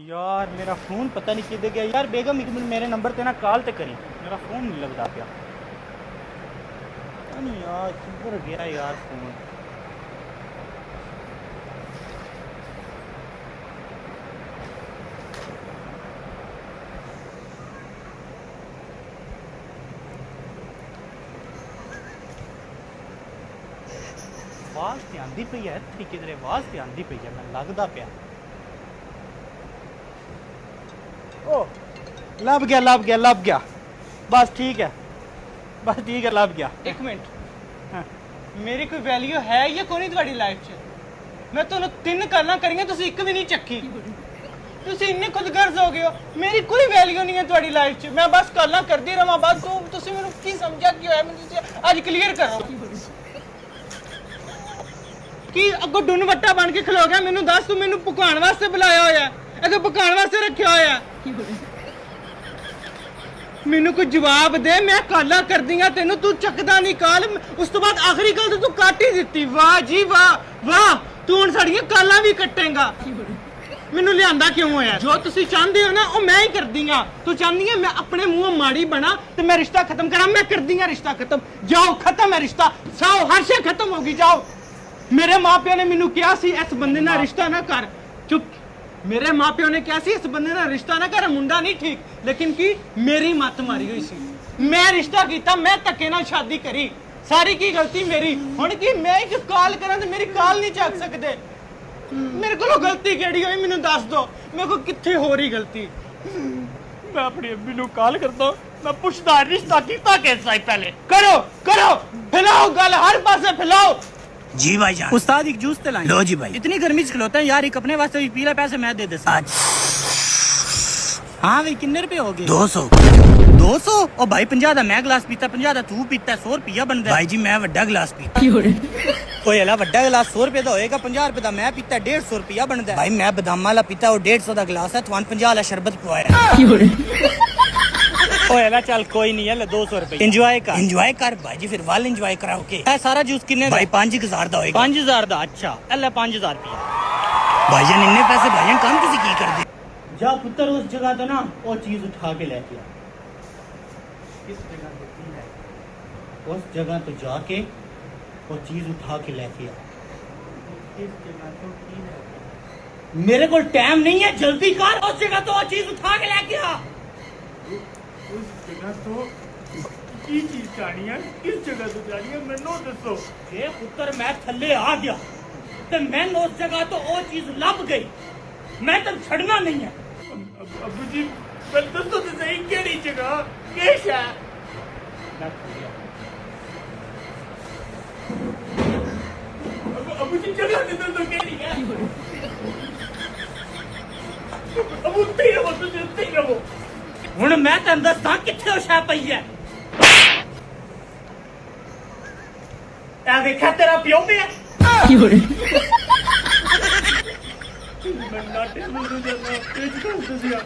यार मेरा फोन पता नहीं किधर गया यार। बेगम एक मिनट मेरे नंबर पे ना कॉल तो करें, मेरा फोन नहीं लगता क्या। पता नहीं यार किधर गया यार फोन। आवाज तो आंदी पई है इत्थे किधरे, आवाज तो आंदी पई है, मैं लगदा पिया। ओ लब गया बस ठीक है, लब गया। एक मिनट, हाँ, मेरी कोई वैल्यू है या कोई नहीं तुम्हारी लाइफ च? मैं ਤੁਹਾਨੂੰ ਤਿੰਨ ਗੱਲਾਂ ਕਰੀਆਂ, ਤੁਸੀਂ ਇੱਕ ਵੀ ਨਹੀਂ ਚੱਕੀ। ਤੁਸੀਂ ਇੰਨੇ ਖੁਦਗਰਜ਼ ਹੋ ਗਏ ਹੋ, ਮੇਰੀ ਕੋਈ ਵੈਲਿਊ ਨਹੀਂ ਹੈ ਤੁਹਾਡੀ ਲਾਈਫ 'ਚ। ਮੈਂ ਬਸ ਗੱਲਾਂ ਕਰਦੀ ਰਵਾਂ, ਬਸ ਤੁਸੀਂ ਮੈਨੂੰ ਕੀ ਸਮਝਿਆ ਕੀ ਹੋਇਆ, ਮੈਨੂੰ ਤੁਸੀਂ ਅੱਜ ਕਲੀਅਰ ਕਰੋ। ਕੀ ਅੱਗੋਂ ਡੁੰਨ ਵੱਟਾ ਬਣ ਕੇ ਖਲੋ ਗਿਆ? ਮੈਨੂੰ ਦੱਸ, ਤੂੰ ਮੈਨੂੰ ਭੁਕਾਉਣ ਵਾਸਤੇ ਬੁਲਾਇਆ ਹੋਇਆ, ਅੱਗੇ ਭੁਕਾਉਣ ਵਾਸਤੇ ਰੱਖਿਆ ਹੋਇਆ? ਮੈਨੂੰ ਕੋਈ ਜਵਾਬ ਦੇ, ਮੈਂ ਕਾਲਾਂ ਕਰਦੀਆਂ ਤੈਨੂੰ, ਤੂੰ ਚੱਕਦਾ ਨਹੀਂ ਕਾਲ। ਉਸ ਤੋਂ ਬਾਅਦ ਆਖਰੀ ਗੱਲ ਤੇ ਤੂੰ ਕੱਟ ਹੀ ਦਿੱਤੀ। ਵਾਹ ਜੀ ਵਾਹ, ਤੂੰ ਹੁਣ ਸਾਡੀਆਂ ਕਾਲਾਂ ਵੀ ਕੱਟੇਂਗਾ। ਮੈਨੂੰ ਲਿਆਂਦਾ ਕਿਉਂ ਹੋਇਆ? ਜੋ ਤੁਸੀਂ ਚਾਹੁੰਦੇ ਹੋ ਨਾ ਉਹ ਮੈਂ ਹੀ ਕਰਦੀ ਆ। ਤੂੰ ਚਾਹੁੰਦੀ ਹੈ ਮੈਂ ਆਪਣੇ ਮੂੰਹੋਂ ਮਾੜੀ ਬਣਾ ਤੇ ਮੈਂ ਰਿਸ਼ਤਾ ਖਤਮ ਕਰਾਂ? ਮੈਂ ਕਰਦੀ ਆ ਰਿਸ਼ਤਾ ਖਤਮ। ਜਾਓ, ਖਤਮ ਹੈ ਰਿਸ਼ਤਾ, ਸਾਓ ਹਰ ਸ਼ੇ ਖਤਮ ਹੋ ਗਈ। ਜਾਓ। ਮੇਰੇ ਮਾਪਿਆਂ ਨੇ ਮੈਨੂੰ ਕਿਹਾ ਸੀ ਇਸ ਬੰਦੇ ਨਾਲ ਰਿਸ਼ਤਾ ਨਾ ਕਰ। ਚੁੱਪ। ਮੇਰੇ ਮਾਪਿਆਂ ਨੇ ਕਿਹਾ ਸੀ ਇਸ ਬੰਦੇ ਨਾਲ ਰਿਸ਼ਤਾ ਨਾ ਕਰ, ਮੁੰਡਾ ਨਹੀਂ ਠੀਕ। ਲੇਕਿਨ ਕੀ ਮੇਰੀ ਮੱਤ ਮਾਰੀ ਹੋਈ ਸੀ, ਮੈਂ ਰਿਸ਼ਤਾ ਕੀਤਾ, ਮੈਂ ਧੱਕੇ ਨਾਲ ਸ਼ਾਦੀ ਕਰੀ। ਸਾਰੀ ਕੀ ਗਲਤੀ ਮੇਰੀ? ਹੁਣ ਕੀ ਮੈਂ ਇੱਕ ਕਾਲ ਕਰਾਂ ਤੇ ਮੇਰੀ ਕਾਲ ਨਹੀਂ ਚੱਕ ਸਕਦੇ? ਮੇਰੇ ਕੋਲੋਂ ਗਲਤੀ ਕਿਹੜੀ ਹੋਈ ਮੈਨੂੰ ਦੱਸ ਦੋ। ਮੇਰੇ ਕੋਲ ਕਿੱਥੇ ਹੋ ਰਹੀ ਗਲਤੀ? मैं अपनी अम्मी ਨੂੰ ਕਾਲ ਕਰਦਾ, मैं ਪੁੱਛਦਾ ਰਿਸ਼ਤਾ ਕੀਤਾ कैसा है पहले। करो फैलाओ गल, हर पासे फैलाओ। जी भाईजान। उस्ताद एक जूस ते लाएं। लो जी भाई। इतनी गर्मी च खलोते हैं यार, एक अपने वास्ते भी पी ले, पैसे मैं दे दे। हाँ भाई कितने रुपए हो गए? 200। 200? ओ भाई 50 दा मैं गिलास पीता, 50 दा तू पीता, 100 रुपया बनदा। भाई जी मैं वड्डा गिलास पीता। ओए हला वड्डा गिलास 100 रुपए दा होएगा, 50 रुपए दा मैं पीता, 150 रुपया बनदा। भाई मैं बदाम वाला पीता, वो 150 दा गिलास है, तुहान 50 वाला शरबत पवाया। ओए हला चल कोई नहीं है, ले 200 रुपए एंजॉय कर। एंजॉय कर भाई जी, फिर वाल एंजॉय कराओ के। ए सारा जूस कितने दा? भाई 5000 दा होएगा। 5000 दा? अच्छा ले 5000 रुपया। भाईजान इन्ने पैसे भाईजान काम किसी की कर दे। जा पुत्र उस जगह तो ना वो चीज उठा के लेके आ। किस जगह तो की है? उस जगह तो जाके वो चीज उठा के लेके आ। किस जगह तो की है? मेरे को टाइम नहीं है, जल्दी कर। उस जगह तो वो चीज उठा के लेके आ। उस जगह तो की चीज जानी है, किस जगह तो जानी है मैनू दसो। ये पुत्र मैं थल्ले आ गया ते मैनू उस जगह तो वो चीज लभ गई, मैं तो छड़ना नहीं है। अबू जी मैं दसो तो सही केड़ी जगह केश है? अबू जी जगह दे दो केड़ी है? अबू उत्ते ही रहो, तुम उत्ते ही रहो। हुण मैं तैनूं दस्सां कित्थे ओ शै पई है। ए देखा तेरा प्यो पे है। मैं नाटे ਨੂੰ ਜਾਣਾ, ਇਹ ਕਰ ਦਿਆ।